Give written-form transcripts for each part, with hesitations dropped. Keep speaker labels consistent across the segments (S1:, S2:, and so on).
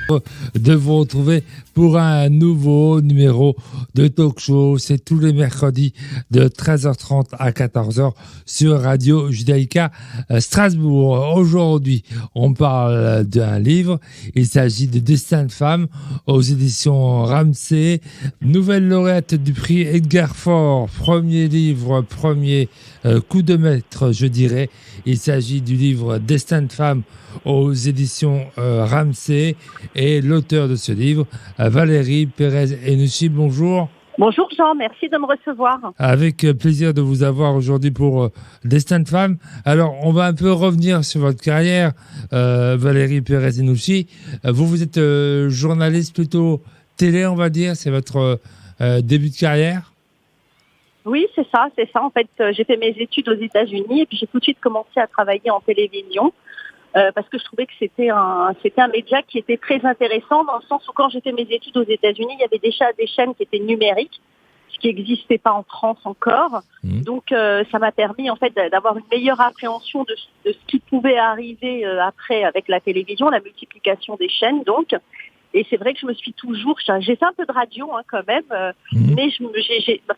S1: de vous retrouver pour un nouveau numéro de talk show. C'est tous les mercredis de 13h30 à 14h sur Radio Judaïka Strasbourg. Aujourd'hui, on parle d'un livre. Il s'agit de Destin de femme aux éditions Ramsay, nouvelle lauréate du prix Edgar Faure. Premier livre, premier coup de maître, je dirais. Il s'agit du livre Destin de femme aux éditions Ramsay, et l'auteur de ce livre, Valérie Pérez-Henouchi. Bonjour.
S2: Bonjour Jean, merci de me recevoir.
S1: Avec plaisir de vous avoir aujourd'hui pour Destin de femme. Alors, on va un peu revenir sur votre carrière, Valérie Pérez-Henouchi. Vous êtes journaliste plutôt télé, on va dire. C'est votre début de carrière?
S2: Oui, c'est ça. En fait, j'ai fait mes études aux États-Unis et puis j'ai tout de suite commencé à travailler en télévision. Parce que je trouvais que c'était un média qui était très intéressant dans le sens où quand j'ai fait mes études aux États-Unis, il y avait déjà des chaînes qui étaient numériques, ce qui n'existait pas en France encore. Donc ça m'a permis en fait d'avoir une meilleure appréhension de ce qui pouvait arriver après avec la télévision, la multiplication des chaînes donc. Et c'est vrai que je me suis toujours... J'ai fait un peu de radio quand même, mais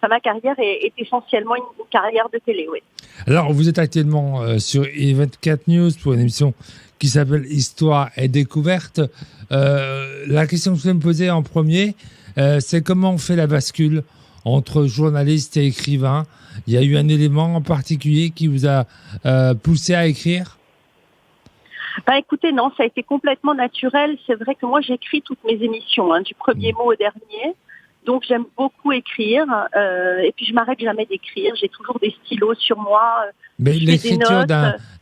S2: ma carrière est essentiellement une carrière de télé, oui.
S1: Alors, vous êtes actuellement sur E24 News pour une émission qui s'appelle Histoire et découverte. La question que je voulais me poser en premier, c'est comment on fait la bascule entre journaliste et écrivain? Il y a eu un élément en particulier qui vous a poussé à écrire?
S2: Écoutez, non, ça a été complètement naturel. C'est vrai que moi, j'écris toutes mes émissions, du premier mot au dernier. Donc, j'aime beaucoup écrire. Et puis, je m'arrête jamais d'écrire. J'ai toujours des stylos sur moi.
S1: Mais l'écriture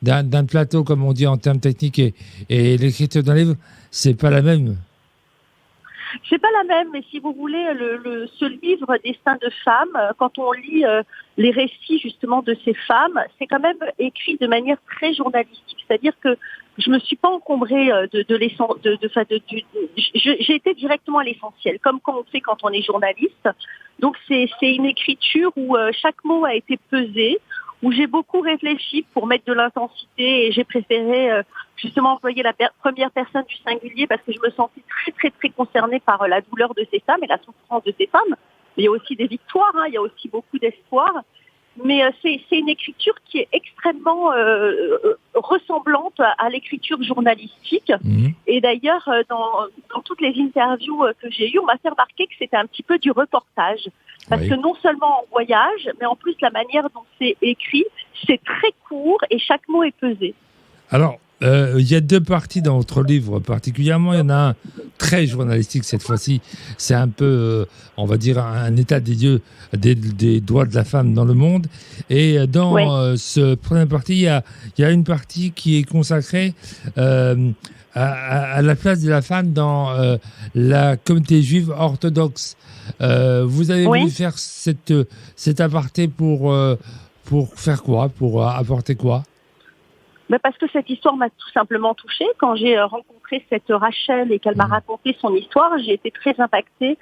S1: d'un plateau, comme on dit en termes techniques, et l'écriture d'un livre, c'est pas la même.
S2: C'est pas la même, mais si vous voulez, ce livre Destin de femme, quand on lit les récits justement de ces femmes, c'est quand même écrit de manière très journalistique. C'est-à-dire que je me suis pas encombrée j'ai été directement à l'essentiel, comme on fait quand on est journaliste. Donc c'est une écriture où chaque mot a été pesé, où j'ai beaucoup réfléchi pour mettre de l'intensité et j'ai préféré justement employer la première personne du singulier parce que je me sentais très très très concernée par la douleur de ces femmes et la souffrance de ces femmes. Il y a aussi des victoires, il y a aussi beaucoup d'espoir. Mais c'est une écriture qui est extrêmement ressemblante à l'écriture journalistique. Et d'ailleurs, dans toutes les interviews que j'ai eues, on m'a fait remarquer que c'était un petit peu du reportage. Parce que non seulement on voyage, mais en plus la manière dont c'est écrit, c'est très court et chaque mot est pesé. Alors,
S1: il y a deux parties dans votre livre particulièrement. Il y en a un très journalistique cette fois-ci. C'est un peu, on va dire, un état des lieux des droits de la femme dans le monde. Et dans ce première partie, il y a une partie qui est consacrée à la place de la femme dans la communauté juive orthodoxe. Vous avez voulu faire cet aparté pour faire quoi? Pour apporter quoi?
S2: Parce que cette histoire m'a tout simplement touchée. Quand j'ai rencontré cette Rachel et qu'elle m'a raconté son histoire, j'ai été très impactée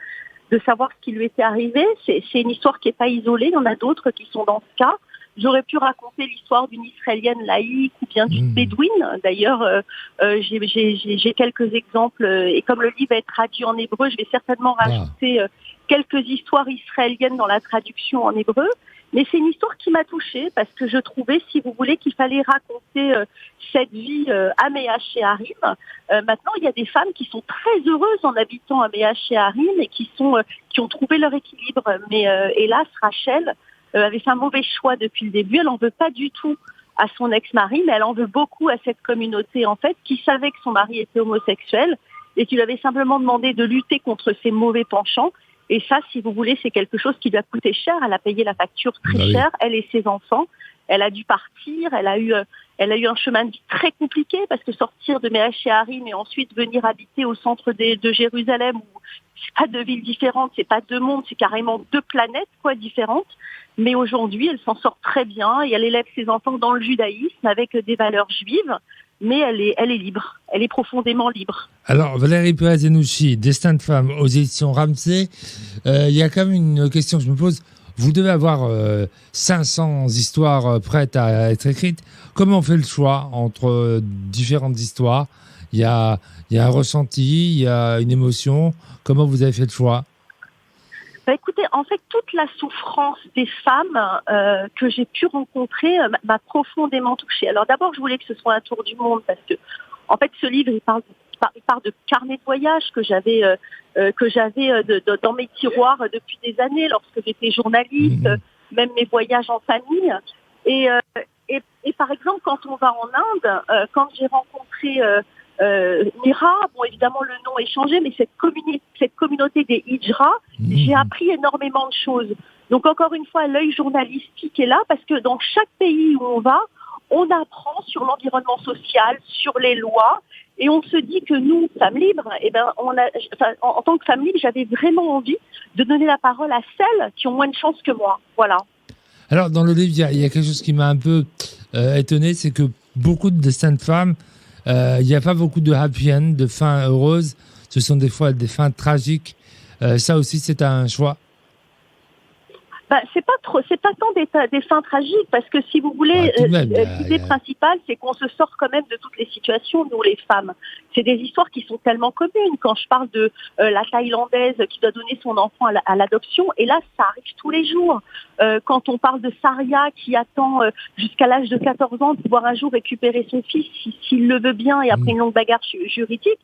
S2: de savoir ce qui lui était arrivé. C'est une histoire qui n'est pas isolée, il y en a d'autres qui sont dans ce cas. J'aurais pu raconter l'histoire d'une Israélienne laïque ou bien d'une bédouine. D'ailleurs, j'ai quelques exemples. Et comme le livre va être traduit en hébreu, je vais certainement rajouter quelques histoires israéliennes dans la traduction en hébreu. Mais c'est une histoire qui m'a touchée parce que je trouvais, si vous voulez, qu'il fallait raconter cette vie à Méach-She'arim. Maintenant, il y a des femmes qui sont très heureuses en habitant à Méach-She'arim et qui ont trouvé leur équilibre. Mais hélas, Rachel avait fait un mauvais choix depuis le début. Elle n'en veut pas du tout à son ex-mari, mais elle en veut beaucoup à cette communauté, en fait, qui savait que son mari était homosexuel et qui lui avait simplement demandé de lutter contre ses mauvais penchants. Et ça, si vous voulez, c'est quelque chose qui lui a coûté cher. Elle a payé la facture très cher, elle et ses enfants. Elle a dû partir. Elle a eu un chemin de vie très compliqué parce que sortir de Méach-She'arim et ensuite venir habiter au centre de Jérusalem, où c'est pas deux villes différentes, c'est pas deux mondes, c'est carrément deux planètes différentes. Mais aujourd'hui, elle s'en sort très bien et elle élève ses enfants dans le judaïsme avec des valeurs juives. Mais elle est libre, elle est profondément libre.
S1: Alors, Valérie Pérez-Henouchi, Destin de femme aux éditions Ramsay, il y a quand même une question que je me pose. Vous devez avoir 500 histoires prêtes à être écrites. Comment on fait le choix entre différentes histoires? il y a un ressenti, il y a une émotion. Comment vous avez fait le choix?
S2: Écoutez, en fait, toute la souffrance des femmes que j'ai pu rencontrer m'a profondément touchée. Alors d'abord, je voulais que ce soit un tour du monde parce que, en fait, ce livre, il parle de carnet de voyage que j'avais dans mes tiroirs depuis des années lorsque j'étais journaliste, même mes voyages en famille. Et, euh, et par exemple, quand on va en Inde, quand j'ai rencontré Mira, bon évidemment le nom est changé, mais cette communauté des Hijra, j'ai appris énormément de choses. Donc encore une fois, l'œil journalistique est là parce que dans chaque pays où on apprend sur l'environnement social, sur les lois, et on se dit que nous, femmes libres, en tant que femme libre, j'avais vraiment envie de donner la parole à celles qui ont moins de chance que moi. Voilà.
S1: Alors, dans le livre, il y a quelque chose qui m'a un peu étonné, c'est que beaucoup de destins de femmes, il n'y a pas beaucoup de happy end, de fins heureuses. Ce sont des fois des fins tragiques. Ça aussi, c'est un choix.
S2: C'est pas tant des fins tragiques, parce que si vous voulez, l'idée principale, c'est qu'on se sort quand même de toutes les situations, nous les femmes. C'est des histoires qui sont tellement communes. Quand je parle de la Thaïlandaise qui doit donner son enfant à l'adoption, et là, ça arrive tous les jours. Quand on parle de Saria qui attend jusqu'à l'âge de 14 ans de pouvoir un jour récupérer son fils, s'il le veut bien, et après une longue bagarre juridique,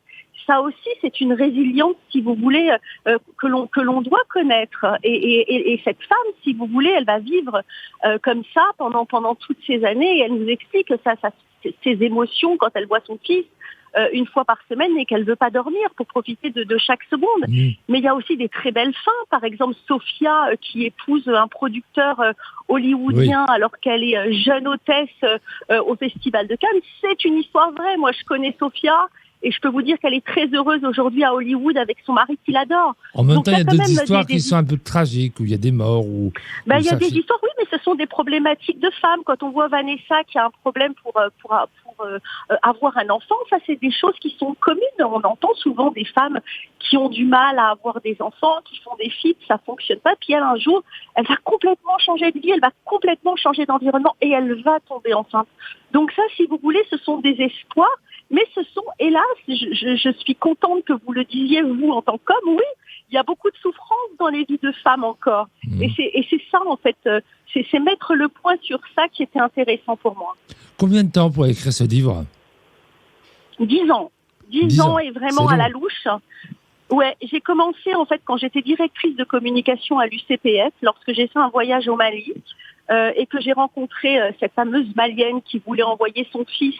S2: ça aussi, c'est une résilience, si vous voulez, que l'on doit connaître. Et cette femme, si vous voulez, elle va vivre comme ça pendant toutes ces années. Et elle nous explique ses émotions quand elle voit son fils une fois par semaine et qu'elle ne veut pas dormir pour profiter de chaque seconde. Mais il y a aussi des très belles fins. Par exemple, Sophia qui épouse un producteur hollywoodien alors qu'elle est jeune hôtesse au Festival de Cannes. C'est une histoire vraie. Moi, je connais Sophia. Et je peux vous dire qu'elle est très heureuse aujourd'hui à Hollywood avec son mari qui l'adore.
S1: En même temps, il y a d'autres histoires qui sont un peu tragiques, où il y a des morts.
S2: Il y a des histoires, oui, mais ce sont des problématiques de femmes. Quand on voit Vanessa qui a un problème pour avoir un enfant, ça, c'est des choses qui sont communes. On entend souvent des femmes qui ont du mal à avoir des enfants, qui font des filles, ça fonctionne pas. Puis elle, un jour, elle va complètement changer de vie, elle va complètement changer d'environnement et elle va tomber enceinte. Donc ça, si vous voulez, ce sont des espoirs. Mais ce sont, hélas, je suis contente que vous le disiez, vous, en tant qu'homme, oui, il y a beaucoup de souffrance dans les vies de femmes encore. Et c'est ça, en fait, c'est mettre le point sur ça qui était intéressant pour moi.
S1: Combien de temps pour écrire ce livre?
S2: 10 ans. 10 ans et vraiment à la louche. Ouais, j'ai commencé, en fait, quand j'étais directrice de communication à l'UCPS, lorsque j'ai fait un voyage au Mali. Et que j'ai rencontré cette fameuse Malienne qui voulait envoyer son fils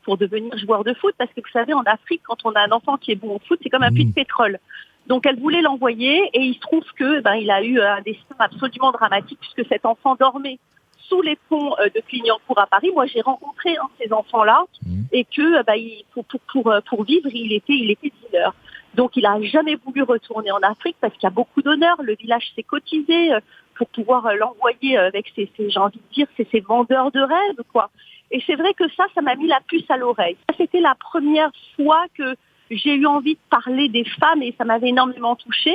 S2: pour devenir joueur de foot, parce que vous savez, en Afrique, quand on a un enfant qui est bon au foot, c'est comme un puits de pétrole. Donc elle voulait l'envoyer et il se trouve que il a eu un destin absolument dramatique puisque cet enfant dormait sous les ponts de Clignancourt à Paris. Moi, j'ai rencontré un de ces enfants-là et que pour vivre, il était dealer. Donc il a jamais voulu retourner en Afrique parce qu'il y a beaucoup d'honneur. Le village s'est cotisé pour pouvoir l'envoyer avec j'ai envie de dire, ces vendeurs de rêves, quoi. Et c'est vrai que ça m'a mis la puce à l'oreille. Ça, c'était la première fois que j'ai eu envie de parler des femmes et ça m'avait énormément touchée.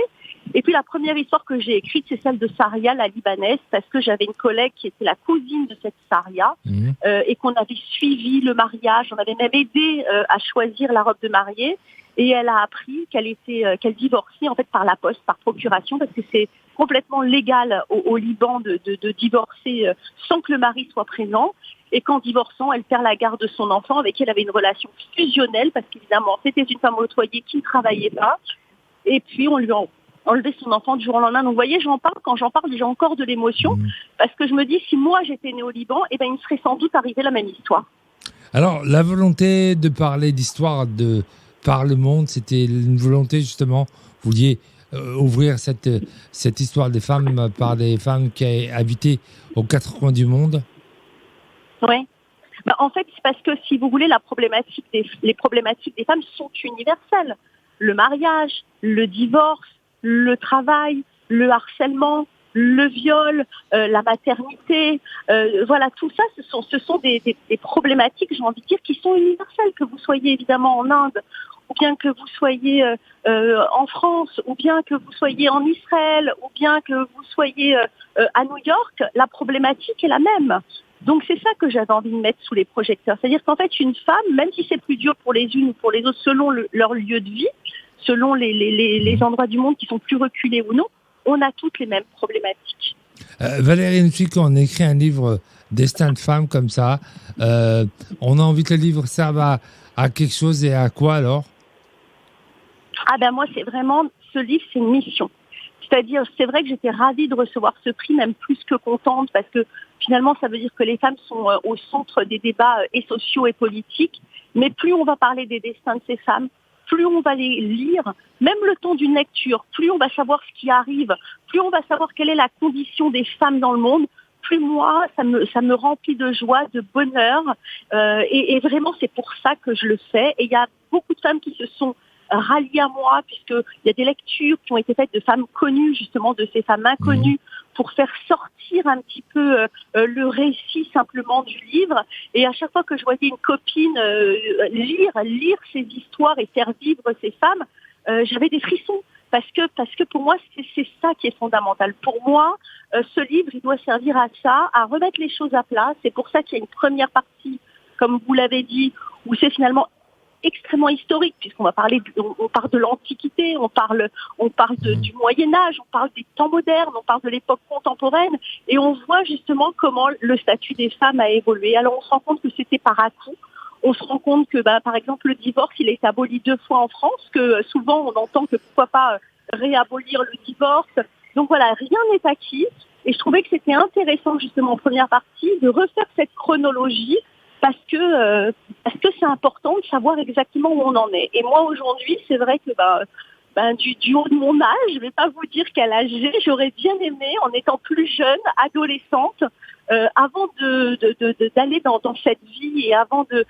S2: Et puis la première histoire que j'ai écrite, c'est celle de Saria, la Libanaise, parce que j'avais une collègue qui était la cousine de cette Saria et qu'on avait suivi le mariage. On avait même aidé à choisir la robe de mariée. Et elle a appris qu'elle divorçait en fait par la poste, par procuration, parce que c'est complètement légal au Liban de divorcer sans que le mari soit présent. Et qu'en divorçant, elle perd la garde de son enfant avec qui elle avait une relation fusionnelle, parce qu'évidemment, c'était une femme au foyer qui ne travaillait pas. Et puis, on lui a enlevé son enfant du jour au lendemain. Donc, vous voyez, quand j'en parle, j'ai encore de l'émotion, parce que je me dis, si moi j'étais née au Liban, il me serait sans doute arrivé la même histoire.
S1: Alors, la volonté de parler d'histoire par le monde, c'était une volonté, justement, vous vouliez ouvrir cette histoire des femmes par des femmes qui habitaient aux quatre coins du monde?
S2: Oui. En fait, c'est parce que, si vous voulez, les problématiques des femmes sont universelles. Le mariage, le divorce, le travail, le harcèlement, le viol, la maternité, voilà, tout ça, ce sont des problématiques, j'ai envie de dire, qui sont universelles, que vous soyez évidemment en Inde, ou bien que vous soyez en France, ou bien que vous soyez en Israël, ou bien que vous soyez à New York, la problématique est la même. Donc c'est ça que j'avais envie de mettre sous les projecteurs. C'est-à-dire qu'en fait, une femme, même si c'est plus dur pour les unes ou pour les autres, selon leur lieu de vie, selon les endroits du monde qui sont plus reculés ou non, on a toutes les mêmes problématiques.
S1: Valérie Nfico, on écrit un livre Destin de femme comme ça. On a envie que le livre serve à quelque chose, et à quoi alors?
S2: Ah ben moi, c'est vraiment, ce livre, c'est une mission. C'est-à-dire, c'est vrai que j'étais ravie de recevoir ce prix, même plus que contente, parce que finalement, ça veut dire que les femmes sont au centre des débats et sociaux et politiques. Mais plus on va parler des destins de ces femmes, plus on va les lire, même le temps d'une lecture, plus on va savoir ce qui arrive, plus on va savoir quelle est la condition des femmes dans le monde, plus moi, ça me remplit de joie, de bonheur. Et vraiment, c'est pour ça que je le fais. Et il y a beaucoup de femmes qui se sont ralliées à moi, puisqu'il y a des lectures qui ont été faites de femmes connues, justement, de ces femmes inconnues, pour faire sortir un petit peu le récit simplement du livre. Et à chaque fois que je voyais une copine lire ces histoires et faire vivre ces femmes, j'avais des frissons. Parce que pour moi, c'est ça qui est fondamental. Pour moi, ce livre, il doit servir à ça, à remettre les choses à plat. C'est pour ça qu'il y a une première partie, comme vous l'avez dit, où c'est finalement extrêmement historique, puisqu'on va parler, on parle de l'Antiquité, on parle du Moyen-Âge, on parle des temps modernes, on parle de l'époque contemporaine, et on voit justement comment le statut des femmes a évolué. Alors on se rend compte que c'était par à-coups. On se rend compte que, par exemple, le divorce, il est aboli 2 fois en France, que souvent on entend que pourquoi pas réabolir le divorce. Donc voilà, rien n'est acquis. Et je trouvais que c'était intéressant, justement, en première partie, de refaire cette chronologie, parce que c'est important de savoir exactement où on en est. Et moi, aujourd'hui, c'est vrai que du haut de mon âge, je vais pas vous dire quel âge j'ai, j'aurais bien aimé, en étant plus jeune, adolescente, avant d'aller dans cette vie et avant de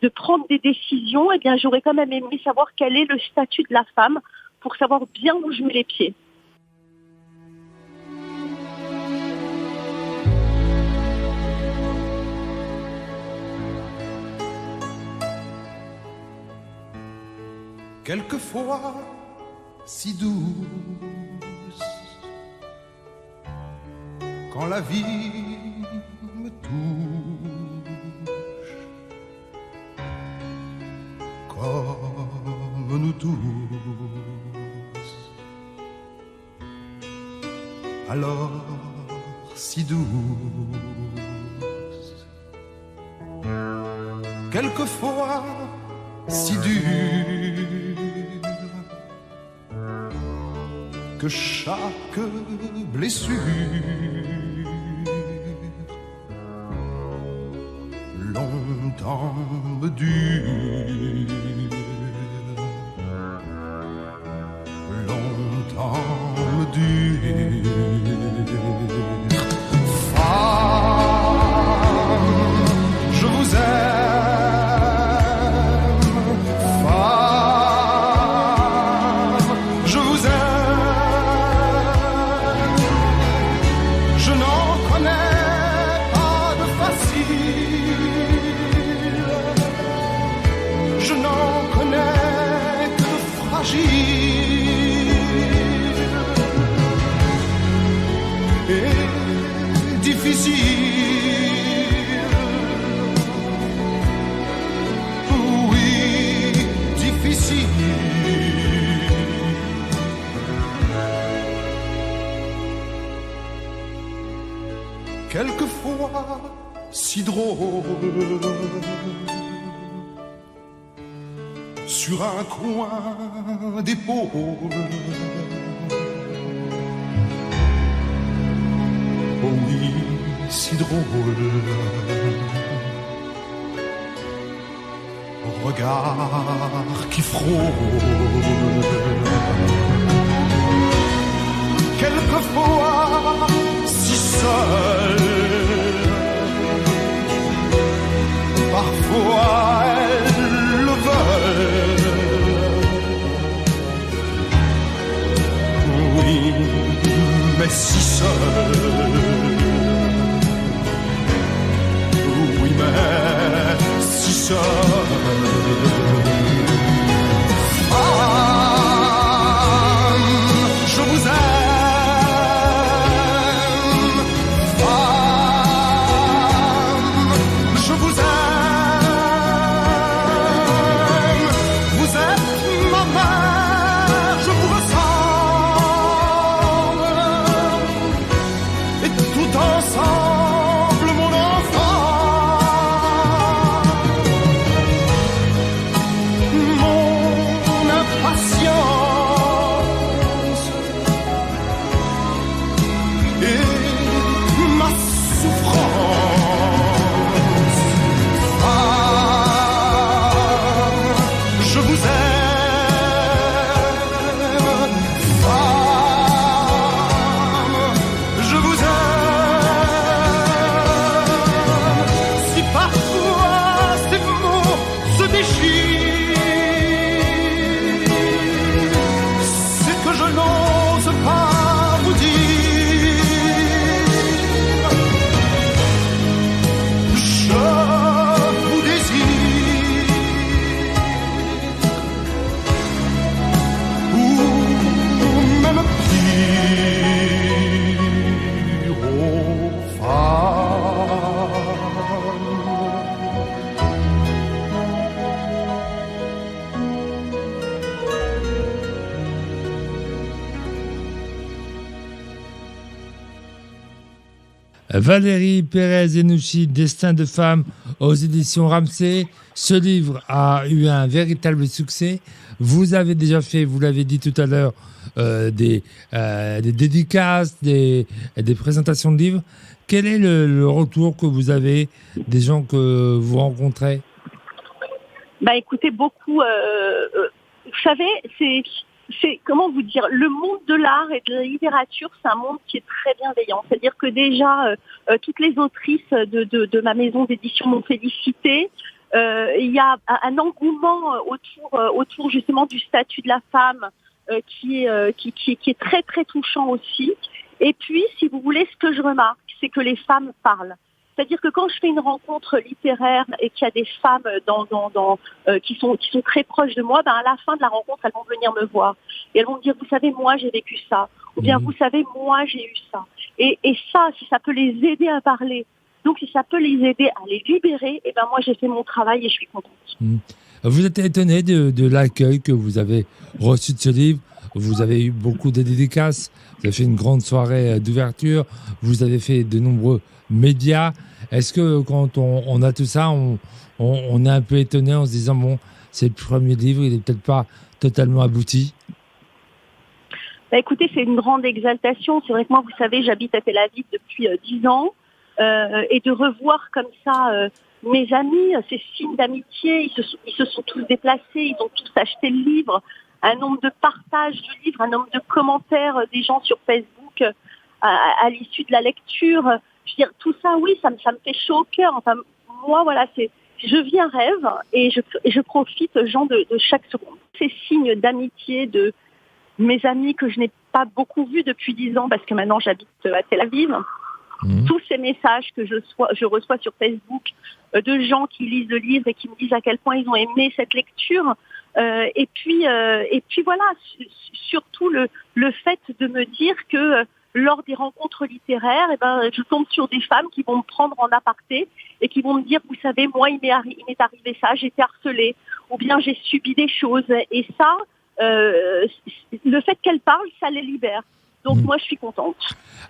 S2: prendre des décisions, eh bien, j'aurais quand même aimé savoir quel est le statut de la femme pour savoir bien où je mets les pieds.
S3: Quelquefois si douce, quand la vie me touche, comme nous tous, alors si douce, quelquefois si dure, que chaque blessure longtemps me dure, longtemps me dure. Femme, je vous aime. Quelquefois si drôle, sur un coin d'épaule. Oh oui, si drôle, regard qui frôle. Quelquefois si seul, parfois elles le veulent. Oui, mais si seul. Oui, mais si seul. Je vous aime.
S1: Valérie Pérez-Henouchi, Destin de femme aux éditions Ramsay. Ce livre a eu un véritable succès. Vous avez déjà fait, vous l'avez dit tout à l'heure, des dédicaces, des présentations de livres. Quel est le retour que vous avez des gens que vous rencontrez?
S2: Bah écoutez, beaucoup. Vous savez, c'est comment vous dire, le monde de l'art et de la littérature, c'est un monde qui est très bienveillant. C'est-à-dire que déjà, toutes les autrices de ma maison d'édition m'ont félicité. Il y a un engouement autour justement du statut de la femme qui est très très touchant aussi. Et puis, si vous voulez, ce que je remarque, c'est que les femmes parlent. C'est-à-dire que quand je fais une rencontre littéraire et qu'il y a des femmes qui sont très proches de moi, ben à la fin de la rencontre, elles vont venir me voir. Et elles vont me dire, vous savez, moi, j'ai vécu ça. Ou bien, vous savez, moi, j'ai eu ça. Et ça, si ça peut les aider à parler, donc si ça peut les aider à les libérer, et ben moi, j'ai fait mon travail et je suis contente.
S1: Vous êtes étonné de l'accueil que vous avez reçu de ce livre? Vous avez eu beaucoup de dédicaces, vous avez fait une grande soirée d'ouverture, vous avez fait de nombreux médias. Est-ce que quand on a tout ça, on est un peu étonné en se disant, bon, c'est le premier livre, il n'est peut-être pas totalement abouti?
S2: Bah écoutez, c'est une grande exaltation. C'est vrai que moi, vous savez, j'habite à Tel Aviv depuis 10 ans. Et de revoir comme ça mes amis, ces signes d'amitié, ils se sont tous déplacés, ils ont tous acheté le livre. Un nombre de partages du livre, un nombre de commentaires des gens sur Facebook à l'issue de la lecture. Je veux dire, tout ça, oui, ça me fait chaud au cœur. Enfin, moi, voilà, je vis un rêve et je profite, Jean, de chaque seconde. Ces signes d'amitié de mes amis que je n'ai pas beaucoup vus depuis 10 ans parce que maintenant j'habite à Tel Aviv. Tous ces messages que je reçois sur Facebook de gens qui lisent le livre et qui me disent à quel point ils ont aimé cette lecture. Et puis voilà, surtout le fait de me dire que lors des rencontres littéraires, je tombe sur des femmes qui vont me prendre en aparté et qui vont me dire, vous savez, moi, il m'est arrivé ça, j'ai été harcelée, ou bien j'ai subi des choses. Et ça, le fait qu'elles parlent, ça les libère. Donc moi, je suis contente.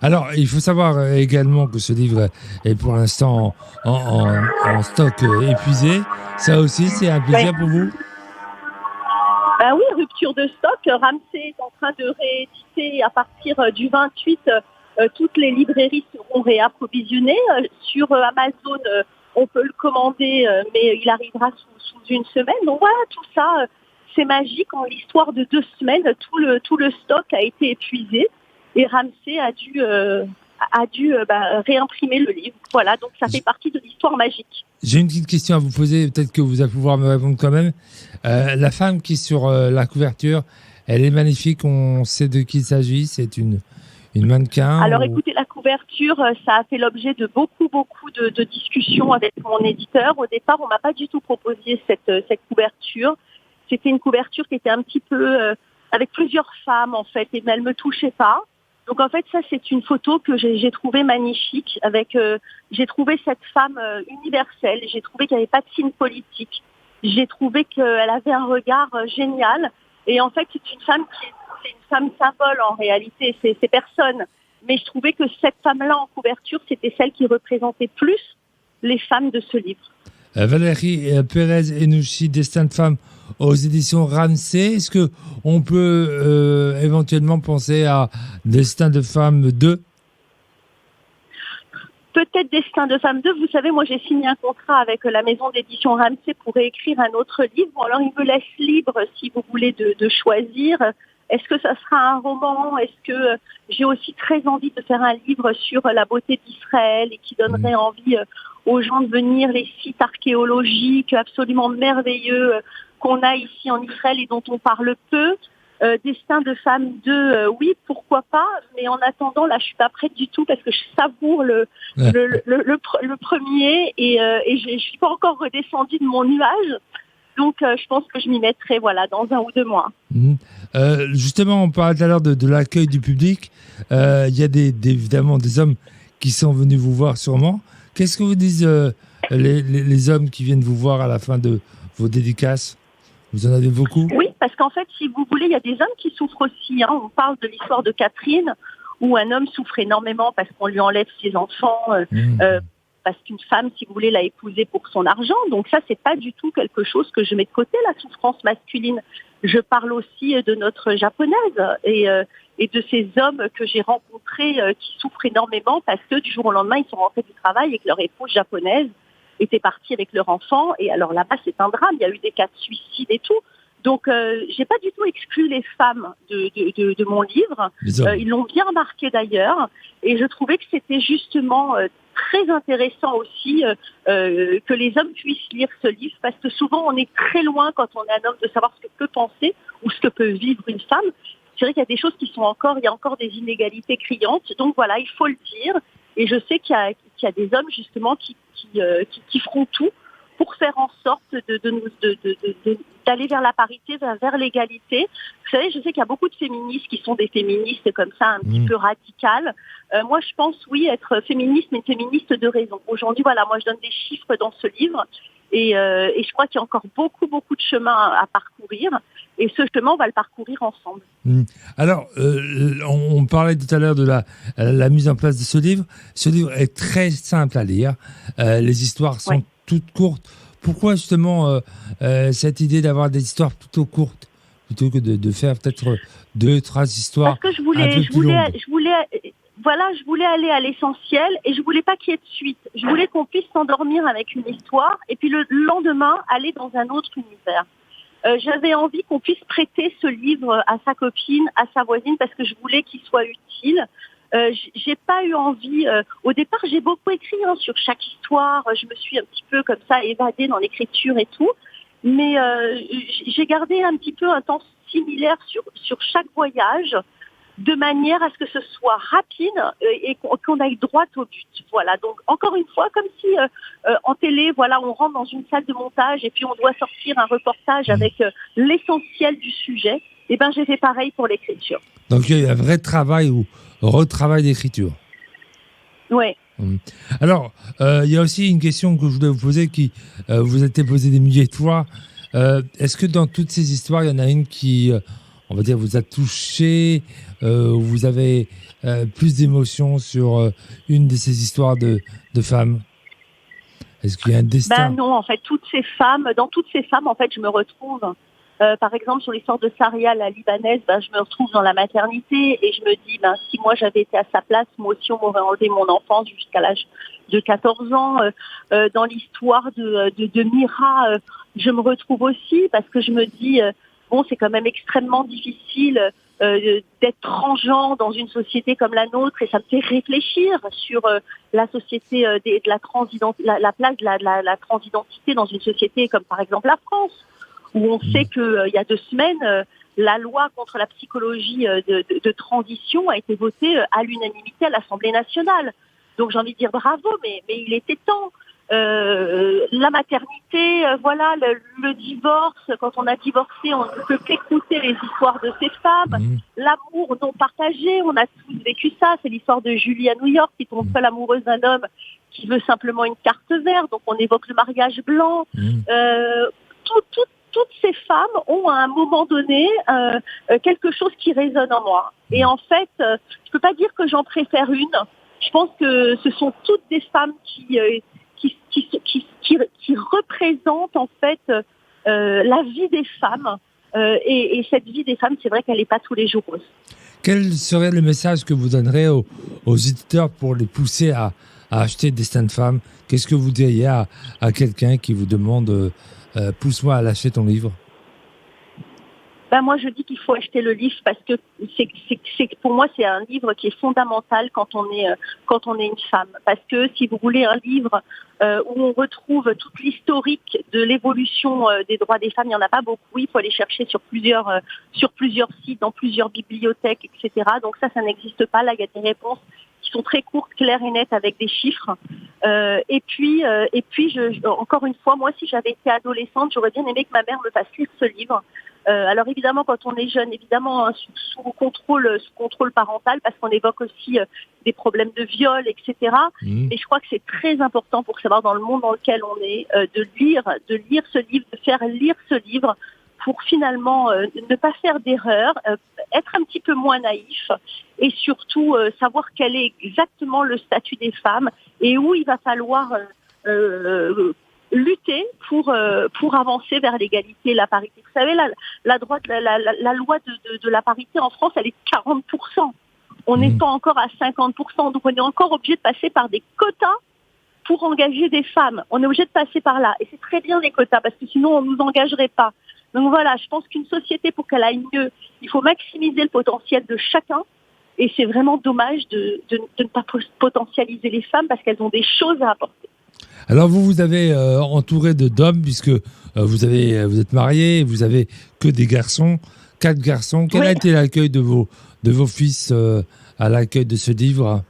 S1: Alors, il faut savoir également que ce livre est pour l'instant en stock épuisé. Ça aussi, c'est un plaisir pour vous?
S2: Ben oui, rupture de stock. Ramsay est en train de rééditer à partir du 28. Toutes les librairies seront réapprovisionnées. Sur Amazon, on peut le commander, mais il arrivera sous une semaine. Donc voilà, tout ça, c'est magique. En l'histoire de 2 semaines, tout le stock a été épuisé. Et Ramsay a dû réimprimer le livre. Voilà, donc ça fait partie de l'histoire magique.
S1: J'ai une petite question à vous poser, peut-être que vous allez pouvoir me répondre quand même. La femme qui est sur la couverture, elle est magnifique, on sait de qui il s'agit, c'est une mannequin?
S2: Alors écoutez, la couverture, ça a fait l'objet de beaucoup de discussions avec mon éditeur. Au départ, on m'a pas du tout proposé cette couverture. C'était une couverture qui était un petit peu avec plusieurs femmes en fait, et elle me touchait pas. Donc en fait, ça c'est une photo que j'ai trouvée magnifique. J'ai trouvé cette femme universelle. J'ai trouvé qu'il n'y avait pas de signe politique. J'ai trouvé qu'elle avait un regard génial. Et en fait, c'est une femme c'est une femme symbole en réalité. C'est personne. Mais je trouvais que cette femme-là en couverture, c'était celle qui représentait plus les femmes de ce livre.
S1: Valérie Pérez-Henouchi, Destin de femme aux éditions Ramsay. Est-ce que on peut éventuellement penser à Destin de femme 2?
S2: Peut-être Destin de femme 2. Vous savez, moi j'ai signé un contrat avec la maison d'édition Ramsay pour écrire un autre livre. Bon, alors il me laisse libre, si vous voulez, de choisir. Est-ce que ça sera un roman? Est-ce que j'ai aussi très envie de faire un livre sur la beauté d'Israël et qui donnerait envie aux gens de venir, les sites archéologiques absolument merveilleux qu'on a ici en Israël et dont on parle peu. Destin de femme 2, oui, pourquoi pas, mais en attendant, là, je suis pas prête du tout parce que je savoure le premier et je suis pas encore redescendue de mon nuage. Donc, je pense que je m'y mettrai, voilà, dans 1 ou 2 mois.
S1: Justement, on parlait tout à l'heure de l'accueil du public. Il y a évidemment des hommes qui sont venus vous voir sûrement. Qu'est-ce que vous disent les hommes qui viennent vous voir à la fin de vos dédicaces? Vous en avez beaucoup?
S2: Oui, parce qu'en fait, si vous voulez, il y a des hommes qui souffrent aussi. On parle de l'histoire de Catherine. où un homme souffre énormément parce qu'on lui enlève ses enfants, parce qu'une femme, si vous voulez, l'a épousé pour son argent. Donc ça, c'est pas du tout quelque chose que je mets de côté, la souffrance masculine. Je parle aussi de notre japonaise et de ces hommes que j'ai rencontrés qui souffrent énormément parce que du jour au lendemain, ils sont rentrés du travail et que leur épouse japonaise était partie avec leur enfant. Et alors là-bas, c'est un drame. Il y a eu des cas de suicide et tout. Donc, j'ai pas du tout exclu les femmes de mon livre. Ils l'ont bien remarqué d'ailleurs. Et je trouvais que c'était justement très intéressant aussi que les hommes puissent lire ce livre, parce que souvent on est très loin quand on est un homme de savoir ce que peut penser ou ce que peut vivre une femme. C'est vrai qu'il y a des choses qui sont il y a encore des inégalités criantes. Donc voilà, il faut le dire. Et je sais qu'il y a des hommes justement qui feront tout pour faire en sorte d'aller vers la parité, vers l'égalité. Vous savez, je sais qu'il y a beaucoup de féministes qui sont des féministes comme ça, un petit peu radicales. Moi, je pense, oui, être féministe, mais une féministe de raison. Aujourd'hui, voilà, moi, je donne des chiffres dans ce livre. Et je crois qu'il y a encore beaucoup, beaucoup de chemin à parcourir. Et ce chemin, on va le parcourir ensemble.
S1: Alors, on parlait tout à l'heure de la mise en place de ce livre. Ce livre est très simple à lire. Les histoires sont toutes courtes. Pourquoi justement cette idée d'avoir des histoires plutôt courtes plutôt que de faire peut-être 2-3 histoires?
S2: Parce que je voulais aller à l'essentiel et je voulais pas qu'il y ait de suite. Je voulais qu'on puisse s'endormir avec une histoire et puis le lendemain aller dans un autre univers. J'avais envie qu'on puisse prêter ce livre à sa copine, à sa voisine, parce que je voulais qu'il soit utile. J'ai pas eu envie. Au départ, j'ai beaucoup écrit sur chaque histoire. Je me suis un petit peu comme ça évadée dans l'écriture et tout. Mais j'ai gardé un petit peu un temps similaire sur chaque voyage, de manière à ce que ce soit rapide et qu'on aille droit au but. Voilà. Donc encore une fois, comme si en télé, voilà, on rentre dans une salle de montage et puis on doit sortir un reportage avec l'essentiel du sujet. Eh ben, j'ai fait pareil pour l'écriture.
S1: Donc il y a eu un vrai travail ou retravail d'écriture.
S2: Oui.
S1: Alors, il y a aussi une question que je voulais vous poser qui vous a été posée des milliers de fois. Est-ce que dans toutes ces histoires, il y en a une qui, on va dire, vous a touché, vous avez plus d'émotions sur une de ces histoires de femmes? Est-ce qu'il y a un destin?
S2: Non, en fait, dans toutes ces femmes, en fait, je me retrouve. Par exemple, sur l'histoire de Saria, la Libanaise, je me retrouve dans la maternité et je me dis, si moi j'avais été à sa place, moi aussi on m'aurait enlevé mon enfance jusqu'à l'âge de 14 ans. Dans l'histoire de Mira, je me retrouve aussi parce que je me dis, c'est quand même extrêmement difficile d'être transgenre dans une société comme la nôtre, et ça me fait réfléchir sur la société de la place de la transidentité dans une société comme par exemple la France, où on sait qu'il y a 2 semaines, la loi contre la psychologie de transition a été votée à l'unanimité à l'Assemblée nationale. Donc j'ai envie de dire bravo, mais il était temps. La maternité, voilà, le divorce, quand on a divorcé, on ne peut qu'écouter les histoires de ces femmes. L'amour non partagé, on a tous vécu ça. C'est l'histoire de Julie à New York qui tombe folle amoureuse d'un homme qui veut simplement une carte verte. Donc on évoque le mariage blanc. Toutes ces femmes ont à un moment donné quelque chose qui résonne en moi. Et en fait, je peux pas dire que j'en préfère une. Je pense que ce sont toutes des femmes qui représentent en fait la vie des femmes. Et cette vie des femmes, c'est vrai qu'elle n'est pas tous les jours rose.
S1: Quel serait le message que vous donnerez aux éditeurs pour les pousser à acheter Destin de femme? Qu'est-ce que vous diriez à quelqu'un qui vous demande pousse-moi à lâcher ton livre?
S2: Moi, je dis qu'il faut acheter le livre parce que pour moi, c'est un livre qui est fondamental quand on est une femme. Parce que si vous voulez un livre où on retrouve toute l'historique de l'évolution des droits des femmes, il n'y en a pas beaucoup. Il faut aller chercher sur plusieurs sites, dans plusieurs bibliothèques, etc. Donc ça n'existe pas. Là, il y a des réponses qui sont très courtes, claires et nettes avec des chiffres. Et puis, encore une fois, moi, si j'avais été adolescente, j'aurais bien aimé que ma mère me fasse lire ce livre. Alors évidemment, quand on est jeune, évidemment, sous contrôle parental, parce qu'on évoque aussi des problèmes de viol, etc. Mais je crois que c'est très important pour savoir dans le monde dans lequel on est, de lire ce livre, de faire lire ce livre pour finalement ne pas faire d'erreur, être un petit peu moins naïf et surtout savoir quel est exactement le statut des femmes et où il va falloir lutter pour avancer vers l'égalité et la parité. Vous savez, la loi de la parité en France, elle est 40%. On n'est pas encore à 50%, donc on est encore obligé de passer par des quotas pour engager des femmes. On est obligé de passer par là. Et c'est très bien les quotas, parce que sinon on ne nous engagerait pas. Donc voilà, je pense qu'une société, pour qu'elle aille mieux, il faut maximiser le potentiel de chacun. Et c'est vraiment dommage de ne pas potentialiser les femmes, parce qu'elles ont des choses à apporter.
S1: Alors vous avez entouré d'hommes, puisque vous êtes marié, vous avez que des garçons, 4 garçons. Quel a été l'accueil de vos fils à l'accueil de ce livre ?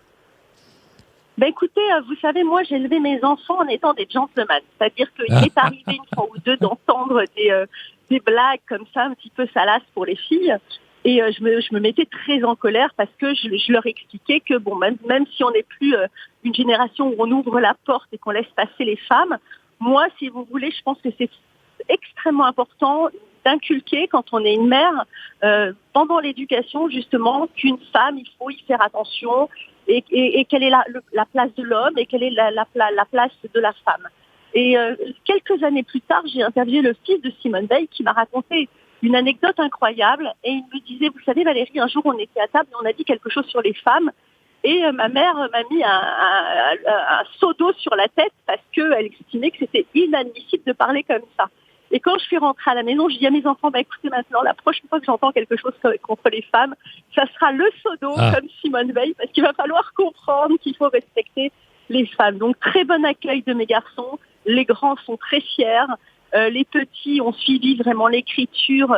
S2: Ben écoutez, vous savez, moi j'ai élevé mes enfants en étant des gentlemen. C'est-à-dire qu'il m'est arrivé une fois ou deux d'entendre des blagues comme ça, un petit peu salaces pour les filles. Et je me mettais très en colère parce que je leur expliquais que bon, même si on n'est plus une génération où on ouvre la porte et qu'on laisse passer les femmes, moi, si vous voulez, je pense que c'est extrêmement important d'inculquer, quand on est une mère, pendant l'éducation, justement, qu'une femme, il faut y faire attention et quelle est la place de l'homme et quelle est la place de la femme. Et quelques années plus tard, j'ai interviewé le fils de Simone Veil qui m'a raconté une anecdote incroyable et il me disait, vous savez Valérie, un jour on était à table et on a dit quelque chose sur les femmes et ma mère m'a mis un seau d'eau sur la tête parce qu'elle estimait que c'était inadmissible de parler comme ça. Et quand je suis rentrée à la maison, je dis à mes enfants, écoutez maintenant, la prochaine fois que j'entends quelque chose contre les femmes, ça sera le seau d'eau comme Simone Veil, parce qu'il va falloir comprendre qu'il faut respecter les femmes. Donc très bon accueil de mes garçons, les grands sont très fiers, les petits ont suivi vraiment l'écriture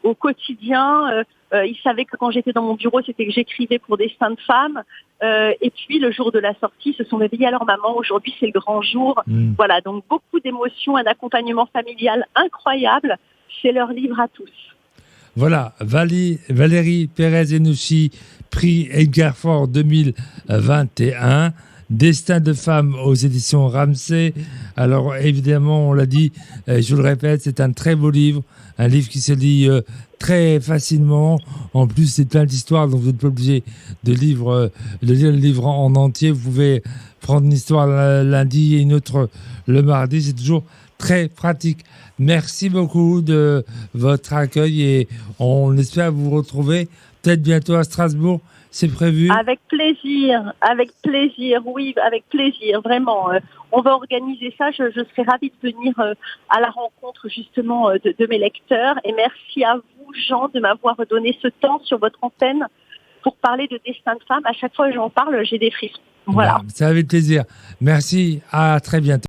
S2: au quotidien, ils savaient que quand j'étais dans mon bureau, c'était que j'écrivais pour des seins de femmes. Et puis, le jour de la sortie, ils se sont réveillés à leur maman. Aujourd'hui, c'est le grand jour. Voilà, donc beaucoup d'émotions, un accompagnement familial incroyable. C'est leur livre à tous.
S1: Voilà, Valérie Pérez-Henouchi, prix Edgar Faure 2021. Destin de femme aux éditions Ramsay. Alors évidemment, on l'a dit, je le répète, c'est un très beau livre, un livre qui se lit très facilement. En plus, c'est plein d'histoires, donc vous n'êtes pas obligé de lire le livre en entier. Vous pouvez prendre une histoire lundi et une autre le mardi. C'est toujours très pratique. Merci beaucoup de votre accueil et on espère vous retrouver peut-être bientôt à Strasbourg. C'est prévu ?
S2: Avec plaisir, oui, avec plaisir, vraiment. On va organiser ça, je serai ravie de venir à la rencontre justement de mes lecteurs. Et merci à vous, Jean, de m'avoir donné ce temps sur votre antenne pour parler de Destin de femme. À chaque fois que j'en parle, j'ai des frissons. Voilà.
S1: C'est avec plaisir. Merci, à très bientôt.